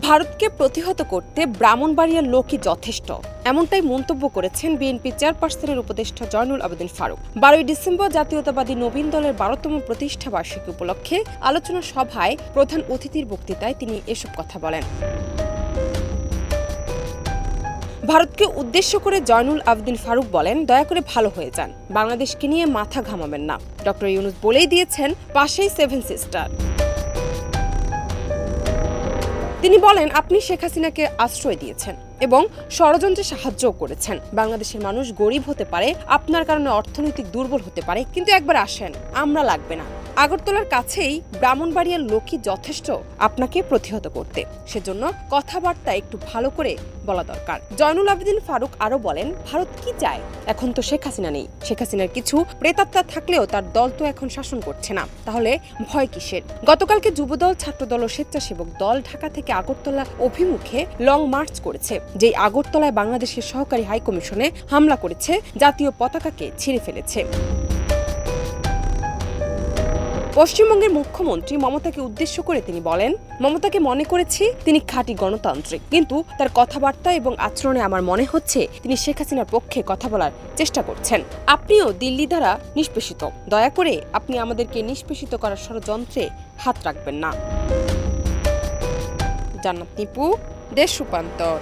ভারতকে প্রতিহত করতে ব্রাহ্মণবাড়িয়ার লোকই যথেষ্ট, এমনটাই মন্তব্য করেছেন বিএনপি চেয়ারপারসনের উপদেষ্টা জয়নুল আবেদিন ফারুক। 12 ডিসেম্বর জাতীয়তাবাদী নবীন দলের 12তম প্রতিষ্ঠা বার্ষিকী উপলক্ষে আলোচনা সভায় প্রধান অতিথির বক্তৃতায় তিনি এসব কথা বলেন। ভারতকে উদ্দেশ্য করে জয়নুল আবেদিন ফারুক বলেন, দয়া করে ভালো হয়ে যান, বাংলাদেশকে নিয়ে মাথা ঘামাবেন না। ডক্টর ইউনূস বলেই দিয়েছেন পাশেই 7 সিস্টার। তিনি বলেন, আপনি শেখ হাসিনাকে আশ্রয় দিয়েছেন এবং ষড়যন্ত্রে সাহায্যও করেছেন। বাংলাদেশের মানুষ গরিব হতে পারে, আপনার কারণে অর্থনৈতিক দুর্বল হতে পারে, কিন্তু একবার আসেন, আমরা লাগবে না। আগরতলার কাছেই ব্রাহ্মণবাড়িয়ার লোকই যথেষ্ট আপনাকে প্রতিহত করতে, সেজন্য কথাবার্তা একটু ভালো করে বলা দরকার। জয়নুল আবেদিন ফারুক আরো বলেন, ভারত কি চায়? এখন তো শেখ হাসিনা নেই, শেখ হাসিনার কিছু প্রেতাত্মা থাকলেও তার দল তো এখন শাসন করছে না, তাহলে ভয় কিসের? গতকালকে যুবদল, ছাত্রদল ও স্বেচ্ছাসেবক দল ঢাকা থেকে আগরতলা অভিমুখে লং মার্চ করেছে। যেই আগরতলায় বাংলাদেশের সহকারী হাইকমিশনে হামলা করেছে, জাতীয় পতাকাকে ছিঁড়ে ফেলেছে। পশ্চিমবঙ্গের মুখ্যমন্ত্রী মমতাকে উদ্দেশ্য করে তিনি বলেন, মমতাকে মনে করেছি তিনি খাঁটি গণতান্ত্রিক, কিন্তু তার কথাবার্তা এবং আচরণে আমার মনে হচ্ছে তিনি শেখ হাসিনার পক্ষে কথা বলার চেষ্টা করছেন। আপনিও দিল্লি দ্বারা নিষ্পেষিত, দয়া করে আপনি আমাদেরকে নিষ্পেষিত করার ষড়যন্ত্রে হাত রাখবেন না। জান্নাত নিপু, দেশ রূপান্তর।